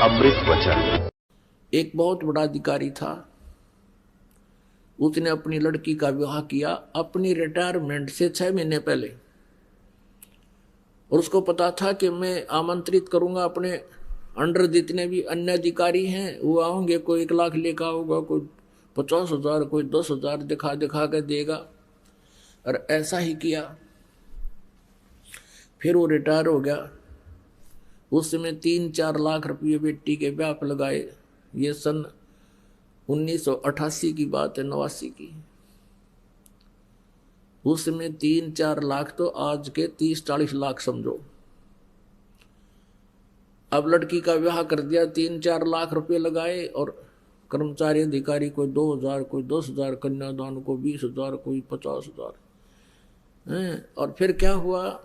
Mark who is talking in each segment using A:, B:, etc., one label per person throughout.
A: अमृत वचन।
B: एक बहुत बड़ा अधिकारी था, उसने अपनी लड़की का विवाह किया अपनी रिटायरमेंट से 6 महीने पहले। और उसको पता था कि मैं आमंत्रित करूंगा अपने अंडर जितने भी अन्य अधिकारी हैं वो आएंगे, कोई 1 लाख लेकर आऊंगा, कोई 50,000, कोई 10,000 दिखा दिखा कर देगा। और ऐसा ही किया। फिर वो रिटायर हो गया। उस समय 3-4 लाख रुपये बेटी के ब्याह पर लगाए। ये सन 1988 की बात है, 89 की। उस समय 3-4 लाख तो आज के 30-40 लाख समझो। अब लड़की का विवाह कर दिया, 3-4 लाख रुपए लगाए और कर्मचारी अधिकारी कोई 2,000, कोई 10,000, कन्यादान को 20,000, कोई 50,000। और फिर क्या हुआ,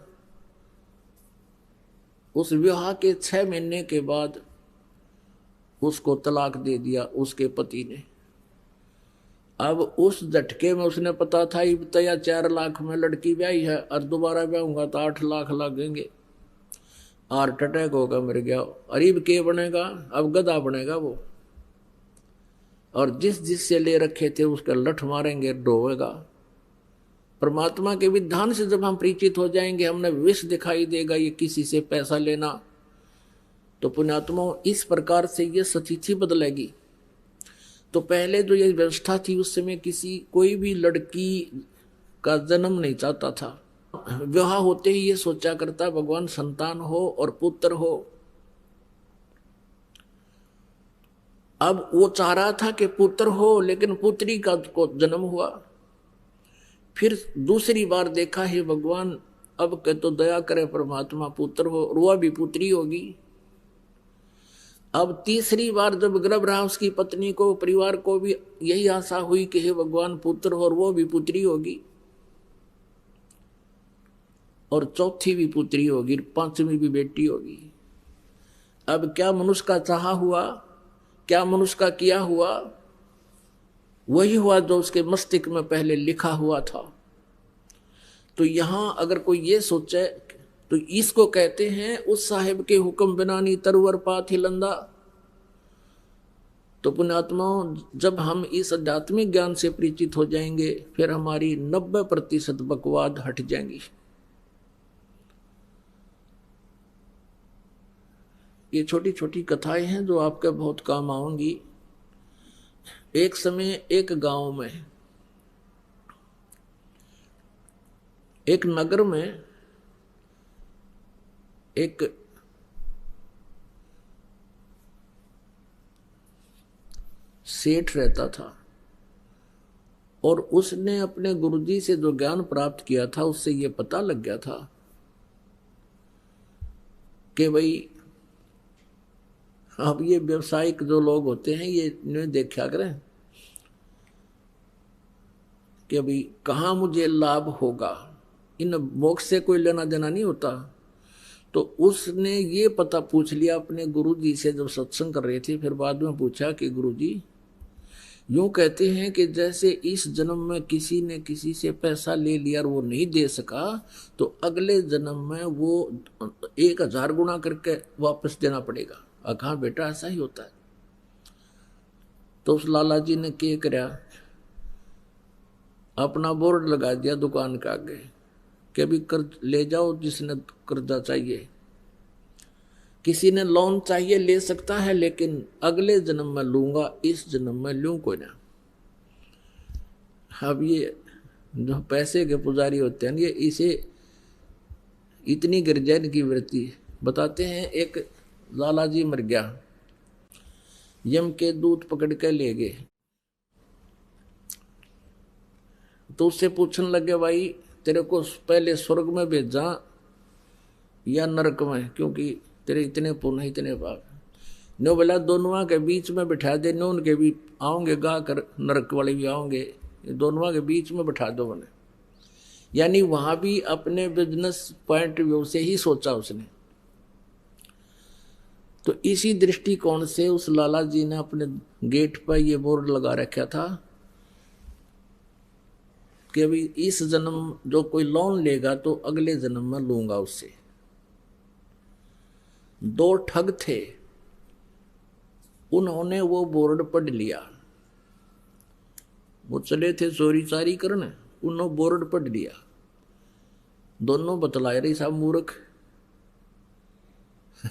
B: उस विवाह के 6 महीने के बाद उसको तलाक दे दिया उसके पति ने। अब उस झटके में उसने पता था इब्तया 4 लाख में लड़की ब्याही है और दोबारा ब्याहूंगा तो 8 लाख लगेंगे। हार्ट अटैक होगा, मर गया। अरीब के बनेगा, अब गधा बनेगा वो। और जिससे ले रखे थे उसका लठ मारेंगे, डोवेगा। परमात्मा के विधान से जब हम परिचित हो जाएंगे, हमने विष दिखाई देगा ये किसी से पैसा लेना, तो पुण्यात्मा इस प्रकार से ये स्थिति बदलेगी। तो पहले जो ये व्यवस्था थी उस समय कोई भी लड़की का जन्म नहीं चाहता था। विवाह होते ही ये सोचा करता भगवान संतान हो और पुत्र हो। अब वो चाह रहा था कि पुत्र हो, लेकिन पुत्री का को जन्म हुआ। फिर दूसरी बार देखा है भगवान अब के तो दया करे परमात्मा, पुत्र हो, और वह भी पुत्री होगी। अब तीसरी बार जब गर्भ रहा उसकी पत्नी को, परिवार को भी यही आशा हुई कि हे भगवान पुत्र हो और वो भी पुत्री होगी, और चौथी भी पुत्री होगी, 5वीं भी बेटी होगी। अब क्या मनुष्य का चाहा हुआ, क्या मनुष्य का किया हुआ, वही हुआ जो उसके मस्तिष्क में पहले लिखा हुआ था। तो यहां अगर कोई ये सोचे तो इसको कहते हैं उस साहिब के हुक्म बिना नी तरवर पात हिलंदा। तो पुण्यात्माओं, जब हम इस आध्यात्मिक ज्ञान से परिचित हो जाएंगे फिर हमारी 90% बकवाद हट जाएंगी। ये छोटी छोटी कथाएं हैं जो आपके बहुत काम आएंगी। एक समय एक गांव में, एक नगर में एक सेठ रहता था, और उसने अपने गुरुजी से जो ज्ञान प्राप्त किया था उससे ये पता लग गया था कि भाई अब ये व्यवसायिक जो लोग होते हैं ये इन्हें देखा करें कि अभी कहाँ मुझे लाभ होगा, इन मोक्ष से कोई लेना देना नहीं होता। तो उसने ये पता पूछ लिया अपने गुरुजी से जब सत्संग कर रहे थे। फिर बाद में पूछा कि गुरुजी, यूं कहते हैं कि जैसे इस जन्म में किसी ने किसी से पैसा ले लिया और वो नहीं दे सका, तो अगले जन्म में वो 1000 गुना करके वापस देना पड़ेगा। कहा बेटा ऐसा ही होता है। तो उस लाला जी ने क्या कराया, अपना बोर्ड लगा दिया दुकान के आगे कि अभी कर्ज ले जाओ, जिसने कर्जा चाहिए। किसी ने लोन चाहिए ले सकता है, लेकिन अगले जन्म में लूंगा, इस जन्म में लूं कोई ना। अब ये जो पैसे के पुजारी होते हैं ये इसे इतनी गिरजैन की वृत्ति बताते हैं। एक लाला जी मर गया, यम के दूत पकड़ के ले गए। तो उससे पूछने लगे, भाई तेरे को पहले स्वर्ग में भेजा या नरक में, क्योंकि तेरे इतने पुण्य इतने पाप। नो बोला दोनों के बीच में बिठा दे, नो उनके भी आओगे गा कर, नरक वाले भी आओगे, दोनों के बीच में बिठा दो मैंने। यानी वहां भी अपने बिजनेस पॉइंट व्यू से ही सोचा उसने। तो इसी दृष्टिकोण से उस लाला जी ने अपने गेट पर ये बोर्ड लगा रखा था कि अभी इस जन्म जो कोई लोन लेगा तो अगले जन्म में लूंगा उससे। 2 ठग थे, उन्होंने वो बोर्ड पढ़ लिया। वो चले थे चोरी चारी करने, उन्होंने बोर्ड पढ़ लिया। दोनों बतलाए रही साहब मूर्ख।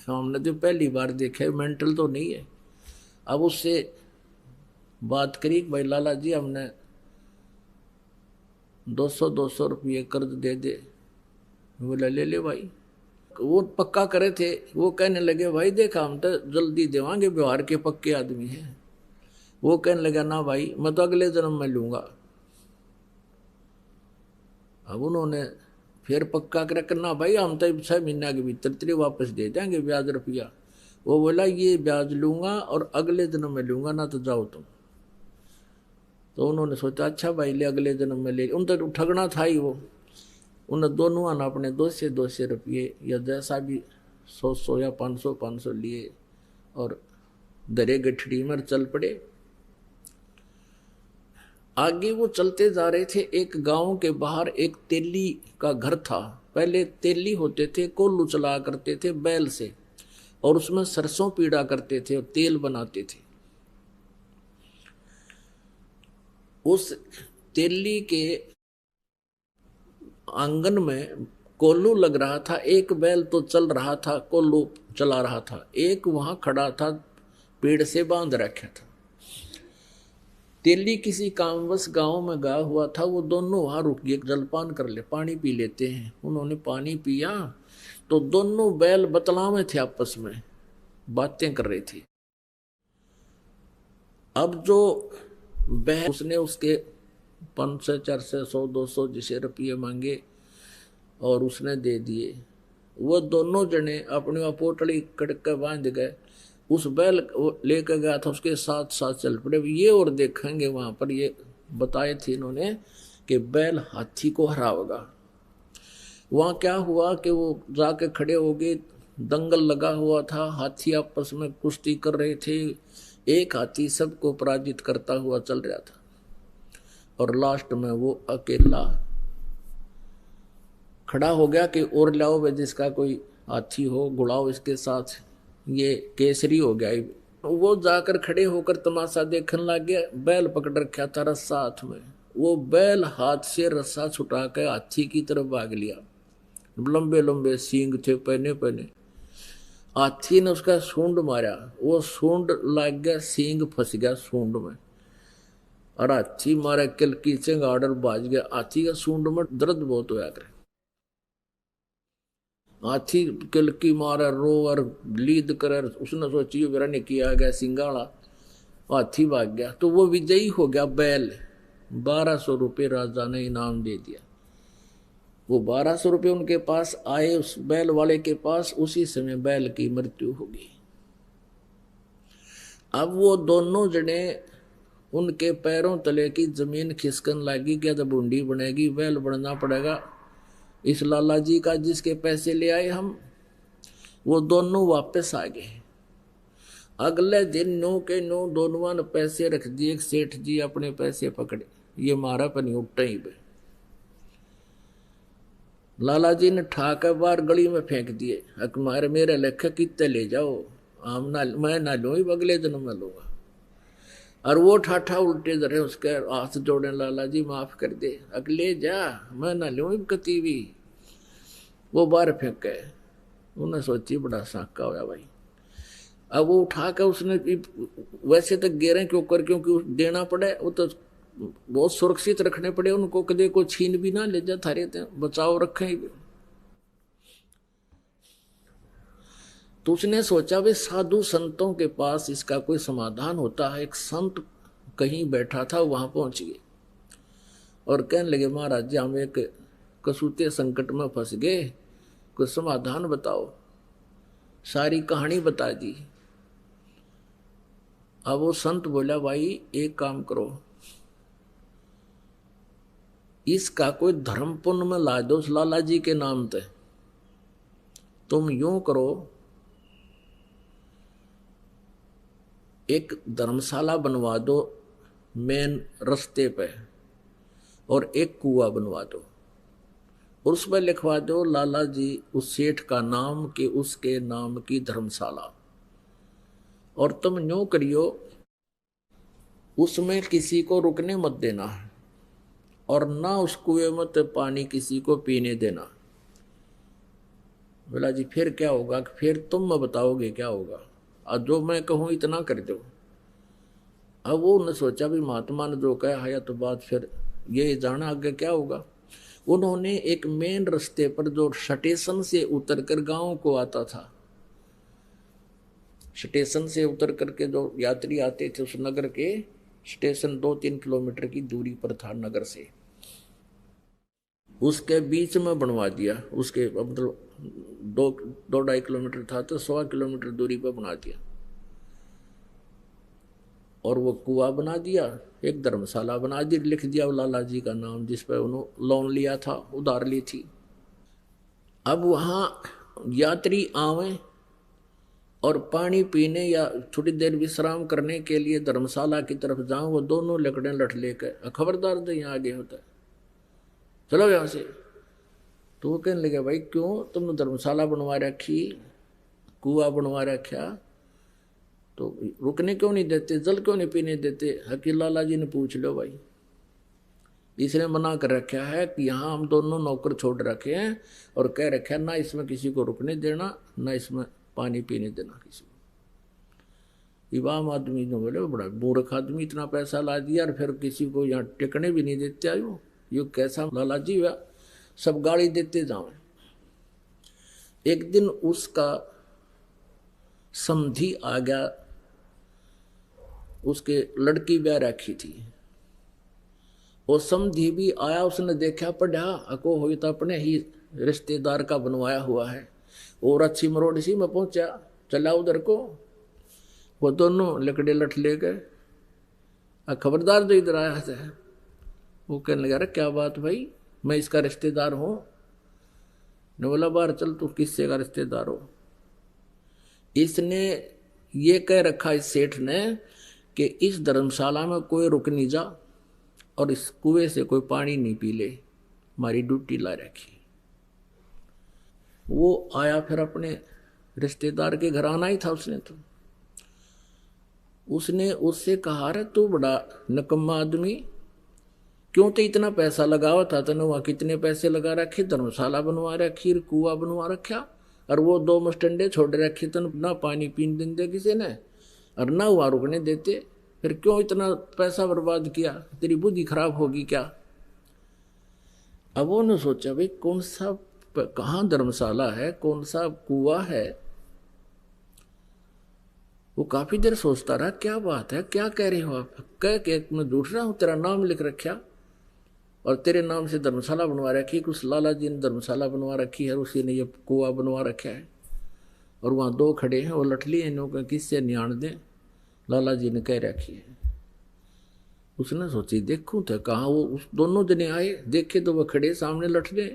B: हमने तो पहली बार देखा, मेंटल तो नहीं है। अब उससे बात करी, भाई लाला जी हमने 200 रुपये कर्ज दे दे। बोला ले ले भाई। वो पक्का करे थे, वो कहने लगे भाई देखा हम तो जल्दी देवांगे, व्यवहार के पक्के आदमी हैं। वो कहने लगा ना भाई मैं तो अगले जन्म में लूंगा। अब उन्होंने फिर पक्का कर करना भाई हम तो 6 महीने के भीतर तेरे वापस दे देंगे ब्याज रुपया। वो बोला ये ब्याज लूंगा और अगले जन्म में लूंगा, ना तो जाओ तुम। तो उन्होंने सोचा अच्छा भाई ले अगले जन्म में ले। उन तो ठगना था ही वो। उन दोनों ने अपने 200 रुपये या जैसा भी 100 या 500 लिए और दरे गठड़ी में चल पड़े। आगे वो चलते जा रहे थे। एक गांव के बाहर एक तेली का घर था। पहले तेली होते थे, कोल्लू चला करते थे बैल से, और उसमें सरसों पीड़ा करते थे और तेल बनाते थे। उस तेली के आंगन में कोल्लू लग रहा था। एक बैल तो चल रहा था, कोल्लू चला रहा था। एक वहां खड़ा था, पेड़ से बांध रखा था। तेली किसी कामवश गांव में गया हुआ था। वो दोनों वहां रुक गए, जलपान कर ले, पानी पी लेते हैं। उन्होंने पानी पिया तो दोनों बैल बतला में थे, आपस में बातें कर रहे थे। अब जो बैल उसने उसके 500 400 100 200 जिसे रुपये मांगे और उसने दे दिए। वो दोनों जने अपनी वहाँ पोटली कड़क के बांध गए। उस बैल लेकर गया था, उसके साथ साथ चल पड़े। ये और देखेंगे वहां पर ये बताए थे इन्होंने कि बैल हाथी को हराएगा। वहां क्या हुआ कि वो जाके खड़े हो गए, दंगल लगा हुआ था, हाथी आपस में कुश्ती कर रहे थे। एक हाथी सबको पराजित करता हुआ चल रहा था और लास्ट में वो अकेला खड़ा हो गया कि और लाओ वे जिसका कोई हाथी हो, गुड़ाओ इसके साथ, ये केसरी हो गया। वो जाकर खड़े होकर तमाशा देखने लग गया। बैल पकड़ रखा था रस्सा हाथ में। वो बैल हाथ से रस्सा छुटा कर हाथी की तरफ भाग लिया। लंबे लंबे सींग थे पहने पहने। हाथी ने उसका सूंड मारा, वो सूंड लग गया, सींग फंस गया सूंड में और हाथी मारा किल की चंगाड़ बाज गया। हाथी का सूंड में दर्द बहुत होया करे। हाथी किलकी मारा, रो और लीद कर। उसने सोची मेरा निकिया गया सिंगाड़ा, हाथी भाग गया। तो वो विजयी हो गया बैल। 1200 रुपये राजा ने इनाम दे दिया। वो 1200 रुपये उनके पास आए, उस बैल वाले के पास। उसी समय बैल की मृत्यु हो गई। अब वो दोनों जने उनके पैरों तले की जमीन खिसकन लगी। क्या तो बूंदी बनेगी, बैल बनना पड़ेगा इस लाला जी का जिसके पैसे ले आए हम। वो दोनों वापस आ गए। अगले दिन नो के नो दोनों ने पैसे रख दिए। सेठ जी अपने पैसे पकड़े, ये मारा पर नहीं उठा ही पे। लाला जी ने ठाकर बाहर गली में फेंक दिए। मारे मेरे लेखे कितने ले जाओ, हम ना मैं ना लू, अगले दिन में लूंगा। और वो ठाठा उल्टे जरे उसके हाथ जोड़े, लाला जी माफ कर दे, अगले जा, मैं ना लू कती भी। वो बाहर फेंक गए। उन्हें सोची बड़ा साका होया भाई। अब वो उठा कर उसने वैसे तो गेरे क्यों कर, क्योंकि देना पड़े, वो तो बहुत सुरक्षित रखने पड़े उनको, कदे को छीन भी ना ले जा, थारे बचाव रखे। तो उसने सोचा वे साधु संतों के पास इसका कोई समाधान होता है। एक संत कहीं बैठा था, वहां पहुंच गए और कहने लगे महाराज जी हम एक कसूते संकट में फंस गए, कुछ समाधान बताओ। सारी कहानी बता दी। अब वो संत बोला भाई एक काम करो, इसका कोई धर्म पुण्य में ला दो उस लाला जी के नाम पे। तुम यूं करो, एक धर्मशाला बनवा दो मेन रास्ते पे और एक कुआं बनवा दो और उस पर लिखवा दो लाला जी उस सेठ का नाम के उसके नाम की धर्मशाला। और तुम यूं करियो, उसमें किसी को रुकने मत देना और ना उस कुएं में तो पानी किसी को पीने देना। बोला जी फिर क्या होगा? फिर तुम मैं बताओगे क्या होगा, और जो मैं कहूँ इतना कर दो। अब वो उन्होंने सोचा भी महात्मा ने जो कहा है तो बात फिर ये जाना आगे क्या होगा। उन्होंने एक मेन रास्ते पर जो स्टेशन से उतर कर गाँव को आता था, स्टेशन से उतर करके जो यात्री आते थे उस नगर के, स्टेशन 2-3 किलोमीटर की दूरी पर था नगर से, उसके बीच में बनवा दिया। उसके मतलब 2-2.5 किलोमीटर था तो 1.25 किलोमीटर दूरी पर बना दिया और वो कुआं बना दिया, एक धर्मशाला बना दी, लिख दिया लाला जी का नाम जिस पर उन्होंने लोन लिया था, उधार ली थी। अब वहाँ यात्री आवे और पानी पीने या थोड़ी देर विश्राम करने के लिए धर्मशाला की तरफ जाऊं, वो दोनों लकड़े लठ लेकर, खबरदार तो यहाँ आगे होता है, चलो यहाँ से। तो वो कहने लगे भाई क्यों, तुमने धर्मशाला बनवा रखी, कुआं बनवा रखा, तो रुकने क्यों नहीं देते, जल क्यों नहीं पीने देते? हकील लाला जी ने पूछ लो भाई, इसने मना कर रखा है कि यहाँ हम दोनों नौकर छोड़ रखे हैं और कह रखा है ना इसमें किसी को रुकने देना, ना इसमें पानी पीने देना किसी को। इमाम आदमी ने बोले बड़ा मूर्ख आदमी, इतना पैसा ला दिया और फिर किसी को यहाँ टिकने भी नहीं देते आयो, यो कैसा लाला जी हुआ, सब गाड़ी देते जाओ। एक दिन उसका समधी आ गया, उसके लड़की ब्याह रखी थी, वो समधी भी आया, उसने देखा पढ़ा अको हो तो अपने ही रिश्तेदार का बनवाया हुआ है, और अच्छी मरोड़ सी में पहुंचा, चला उधर को, वो दोनों लकड़े लठ ले गए, खबरदार जो इधर आया था। वो कहने लगा अरे क्या बात भाई, मैं इसका रिश्तेदार हूँ। ने बोला बाहर चल, तू किससे का रिश्तेदार हो? इसने ये कह रखा इस सेठ ने कि इस धर्मशाला में कोई रुक नहीं जा और इस कुएं से कोई पानी नहीं पी ले, हमारी ड्यूटी ला रखी। वो आया फिर अपने रिश्तेदार के घर आना ही था उसने, तो उसने उससे कहा रे तू बड़ा नकम्मा आदमी, क्यों तो इतना पैसा लगावा था, तने वहाँ कितने पैसे लगा रखे, धर्मशाला बनवा रखी, कुआं बनवा रखा, और वो 2 मस्टंडे छोड़ रखे, तन ना पानी पीने देते किसी ने और ना वहाँ रुकने देते, फिर क्यों इतना पैसा बर्बाद किया, तेरी बुद्धि खराब होगी क्या? अब उन्होंने सोचा भाई कौन सा, कहाँ धर्मशाला है, कौन सा कुआं है। वो काफी देर सोचता रहा, क्या बात है, क्या कह रहे हो आप? कह के मैं झूठ रहा हूँ, तेरा नाम लिख रखा और तेरे नाम से धर्मशाला बनवा रखी, कुछ लाला जी ने धर्मशाला बनवा रखी है, उसी ने ये कुआं बनवा रखा है, और वहाँ 2 खड़े हैं, वो लठली है, इन्हों किससे नियाण दें, लाला जी ने कह रखी है। उसने सोची देखूं तो कहाँ, वो उस दोनों जने आए, देखे तो वो खड़े सामने लठले,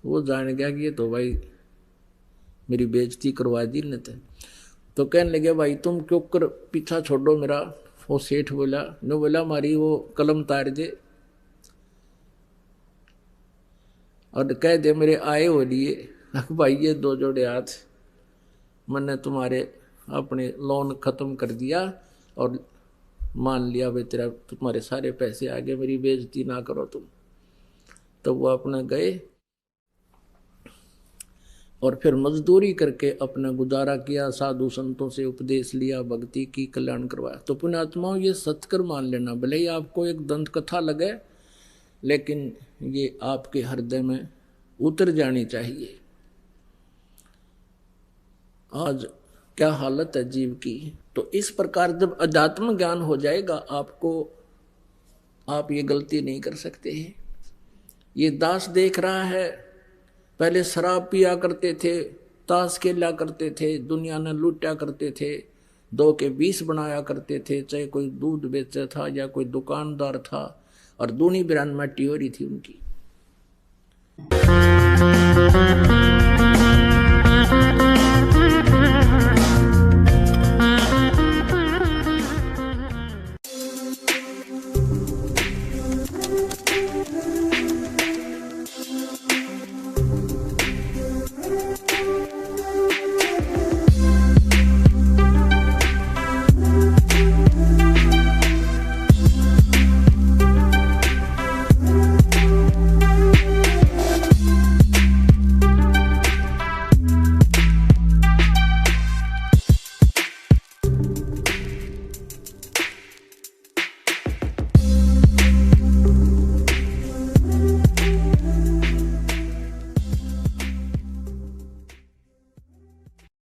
B: वो जान गया कि ये तो भाई मेरी बेइज्जती करवा दी ने। तो कहने लगे भाई तुम क्यों कर पीछा छोड़ो मेरा। वो सेठ बोला, नो बोला मारी वो कलम तार दे और कह दे मेरे आए हो लिए भाई ये 2 जोड़े हाथ, मैंने तुम्हारे अपने लोन खत्म कर दिया और मान लिया भाई तेरा, तुम्हारे सारे पैसे आ गए, मेरी बेइज्जती ना करो तुम। तो वो अपना गए और फिर मजदूरी करके अपना गुजारा किया, साधु संतों से उपदेश लिया, भक्ति की, कल्याण करवाया। तो पुण्यात्माओं ये सत्कर मान लेना, भले ही आपको एक दंत कथा लगे लेकिन ये आपके हृदय में उतर जानी चाहिए। आज क्या हालत है जीव की। तो इस प्रकार जब अध्यात्म ज्ञान हो जाएगा आपको, आप ये गलती नहीं कर सकते हैं। ये दास देख रहा है, पहले शराब पिया करते थे, ताश खेला करते थे, दुनिया ने लूटा करते थे, 2 के 20 बनाया करते थे, चाहे कोई दूध बेचा था या कोई दुकानदार था, और दूनी बिरान माटी हो रही थी उनकी।